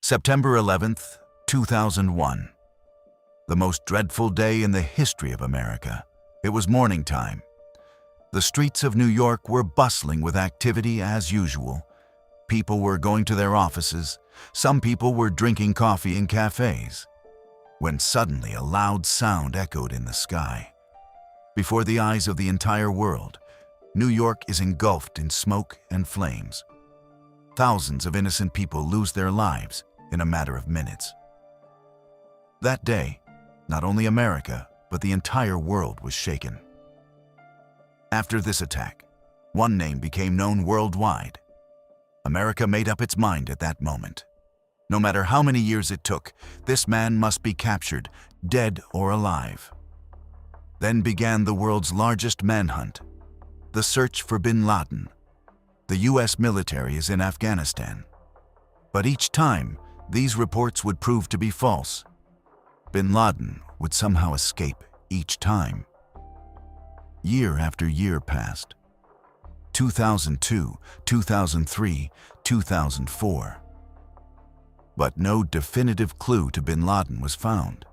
September 11th, 2001. The most dreadful day in the history of America. It was morning time. The streets of New York were bustling with activity as usual. People were going to their offices. Some people were drinking coffee in cafes. When suddenly a loud sound echoed in the sky. Before the eyes of the entire world, New York is engulfed in smoke and flames. Thousands of innocent people lose their lives in a matter of minutes. That day, not only America, but the entire world was shaken. After this attack, one name became known worldwide. America made up its mind at that moment. No matter how many years it took, this man must be captured, dead or alive. Then began the world's largest manhunt, the search for bin Laden. The US military is in Afghanistan. But each time, these reports would prove to be false. Bin Laden would somehow escape each time. Year after year passed. 2002, 2003, 2004. But no definitive clue to bin Laden was found.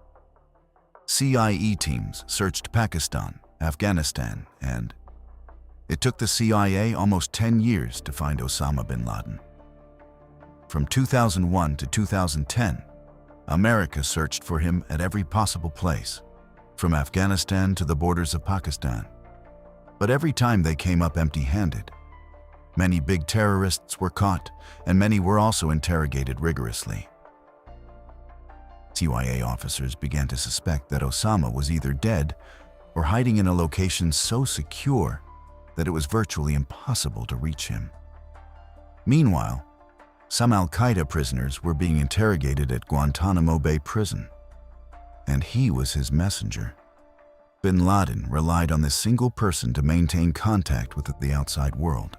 CIA teams searched Pakistan, Afghanistan, and it took the CIA almost 10 years to find Osama bin Laden. From 2001 to 2010, America searched for him at every possible place, from Afghanistan to the borders of Pakistan. But every time they came up empty-handed. Many big terrorists were caught, and many were also interrogated rigorously. CIA officers began to suspect that Osama was either dead or hiding in a location so secure that it was virtually impossible to reach him. Meanwhile, some Al-Qaeda prisoners were being interrogated at Guantanamo Bay prison, and he was his messenger. Bin Laden relied on this single person to maintain contact with the outside world.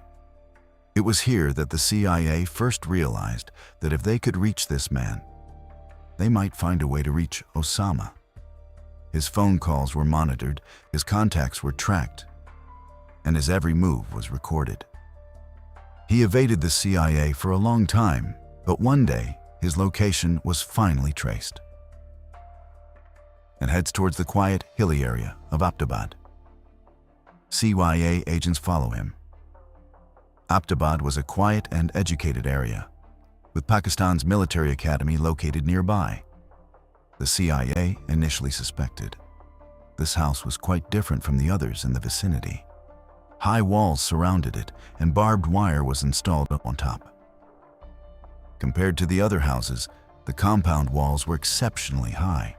It was here that the CIA first realized that if they could reach this man, they might find a way to reach Osama. His phone calls were monitored, his contacts were tracked, and his every move was recorded. He evaded the CIA for a long time, but one day his location was finally traced and heads towards the quiet, hilly area of Abbottabad. CIA agents follow him. Abbottabad was a quiet and educated area, with Pakistan's military academy located nearby. The CIA initially suspected. This house was quite different from the others in the vicinity. High walls surrounded it, and barbed wire was installed up on top. Compared to the other houses, the compound walls were exceptionally high.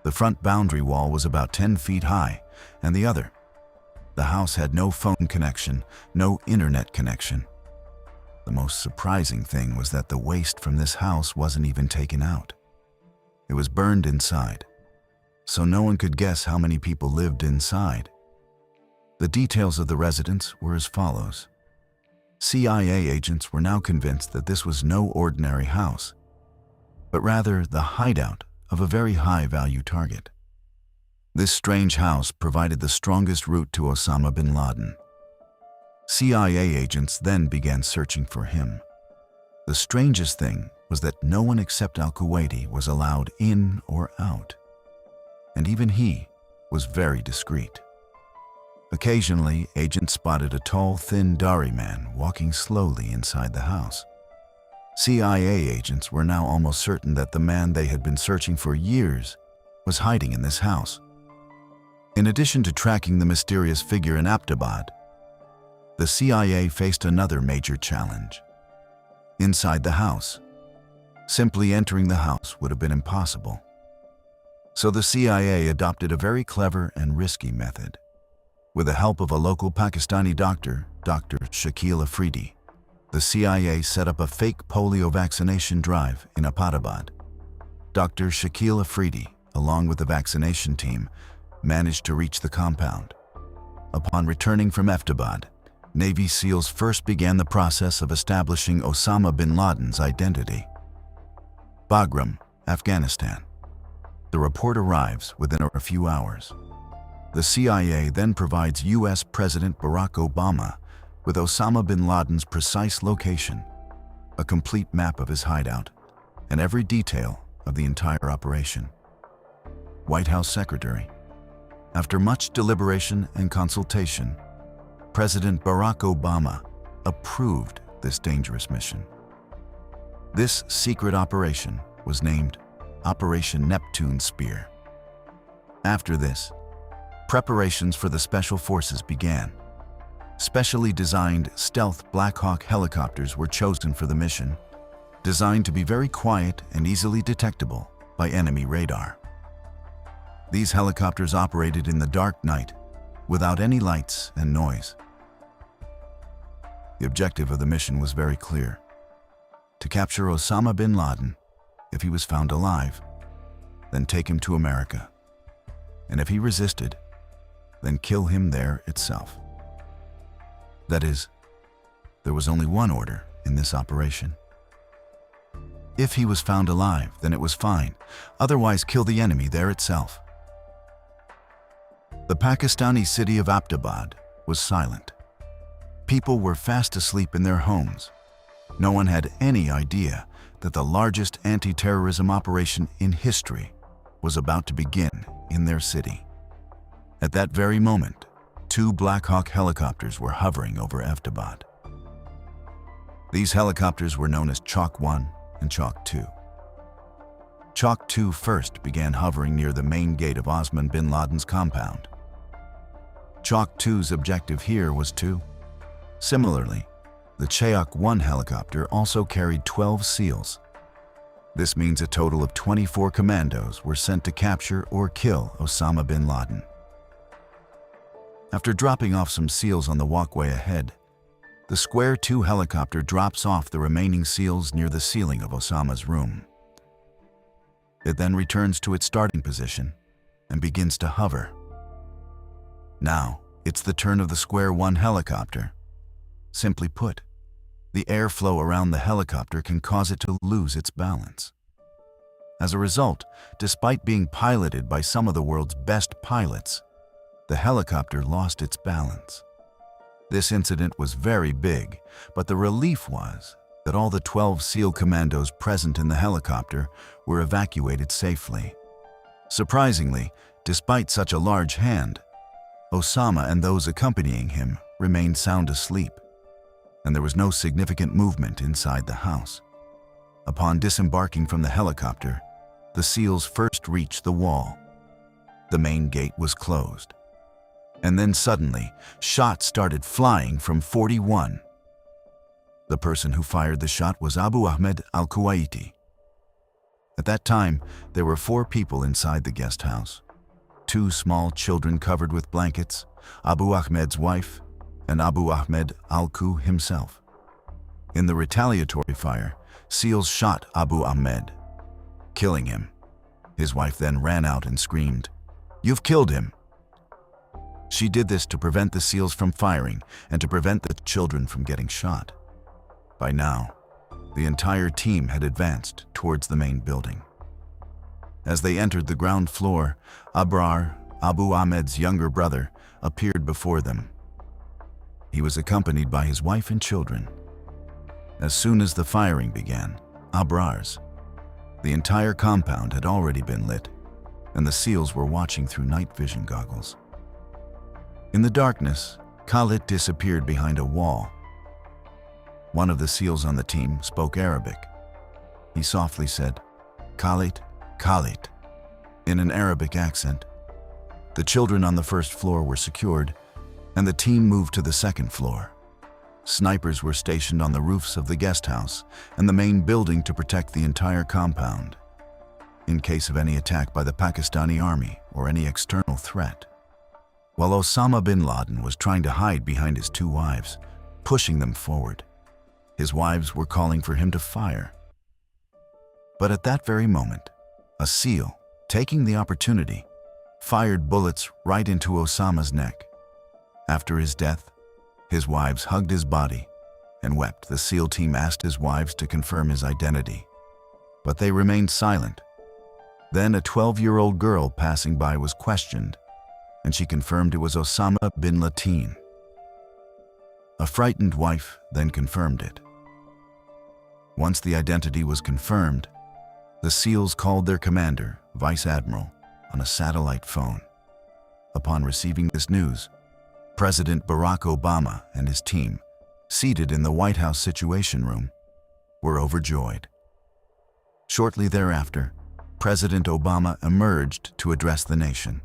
The front boundary wall was about 10 feet high, and the house had no phone connection, no internet connection. The most surprising thing was that the waste from this house wasn't even taken out. It was burned inside, so no one could guess how many people lived inside. The details of the residence were as follows. CIA agents were now convinced that this was no ordinary house, but rather the hideout of a very high-value target. This strange house provided the strongest route to Osama bin Laden. CIA agents then began searching for him. The strangest thing was that no one except Al-Qaeda was allowed in or out, and even he was very discreet. Occasionally, agents spotted a tall, thin Dari man walking slowly inside the house. CIA agents were now almost certain that the man they had been searching for years was hiding in this house. In addition to tracking the mysterious figure in Abbottabad, the CIA faced another major challenge. Inside the house, simply entering the house would have been impossible. So the CIA adopted a very clever and risky method. With the help of a local Pakistani doctor, Dr. Shakil Afridi, the CIA set up a fake polio vaccination drive in Abbottabad. Dr. Shakil Afridi, along with the vaccination team, managed to reach the compound. Upon returning from Abbottabad, Navy SEALs first began the process of establishing Osama bin Laden's identity. Bagram, Afghanistan. The report arrives within a few hours. The CIA then provides US President Barack Obama with Osama bin Laden's precise location, a complete map of his hideout, and every detail of the entire operation. White House Secretary. After much deliberation and consultation, President Barack Obama approved this dangerous mission. This secret operation was named Operation Neptune Spear. After this, preparations for the Special Forces began. Specially designed stealth Black Hawk helicopters were chosen for the mission, designed to be very quiet and easily detectable by enemy radar. These helicopters operated in the dark night, without any lights and noise. The objective of the mission was very clear: to capture Osama bin Laden if he was found alive, then take him to America, and if he resisted, then kill him there itself. That is, there was only one order in this operation. If he was found alive, then it was fine, otherwise kill the enemy there itself. The Pakistani city of Abbottabad was silent. People were fast asleep in their homes. No one had any idea that the largest anti-terrorism operation in history was about to begin in their city. At that very moment, 2 Black Hawk helicopters were hovering over Abbottabad. These helicopters were known as Chalk 1 and Chalk 2. Chalk 2 first began hovering near the main gate of Osama bin Laden's compound. Chalk 2's objective here was to. Similarly, the Chalk 1 helicopter also carried 12 SEALs. This means a total of 24 commandos were sent to capture or kill Osama bin Laden. After dropping off some SEALs on the walkway ahead, the Square 2 helicopter drops off the remaining SEALs near the ceiling of Osama's room. It then returns to its starting position and begins to hover. Now, it's the turn of the Square 1 helicopter. Simply put, the airflow around the helicopter can cause it to lose its balance. As a result, despite being piloted by some of the world's best pilots, the helicopter lost its balance. This incident was very big, but the relief was that all the 12 SEAL commandos present in the helicopter were evacuated safely. Surprisingly, despite such a large hand, Osama and those accompanying him remained sound asleep, and there was no significant movement inside the house. Upon disembarking from the helicopter, the SEALs first reached the wall. The main gate was closed. And then suddenly, shots started flying from 41. The person who fired the shot was Abu Ahmed al-Kuwaiti. At that time, there were 4 people inside the guest house: 2 small children covered with blankets, Abu Ahmed's wife, and Abu Ahmed al-Ku himself. In the retaliatory fire, SEALs shot Abu Ahmed, killing him. His wife then ran out and screamed, "You've killed him!" She did this to prevent the SEALs from firing and to prevent the children from getting shot. By now, the entire team had advanced towards the main building. As they entered the ground floor, Abrar, Abu Ahmed's younger brother, appeared before them. He was accompanied by his wife and children. As soon as the firing began, Abrar's, the entire compound had already been lit, and the SEALs were watching through night vision goggles. In the darkness, Khalid disappeared behind a wall. One of the SEALs on the team spoke Arabic. He softly said, "Khalid, Khalid," in an Arabic accent. The children on the first floor were secured, and the team moved to the second floor. Snipers were stationed on the roofs of the guest house and the main building to protect the entire compound, in case of any attack by the Pakistani army or any external threat. While Osama bin Laden was trying to hide behind his 2 wives, pushing them forward, his wives were calling for him to fire. But at that very moment, a SEAL, taking the opportunity, fired bullets right into Osama's neck. After his death, his wives hugged his body and wept. The SEAL team asked his wives to confirm his identity, but they remained silent. Then a 12-year-old girl passing by was questioned, and she confirmed it was Osama bin Laden. A frightened wife then confirmed it. Once the identity was confirmed, The SEALs called their commander, Vice Admiral, on a satellite phone. Upon receiving this news, President Barack Obama and his team, seated in the White House Situation Room, were overjoyed. Shortly thereafter, President Obama emerged to address the nation.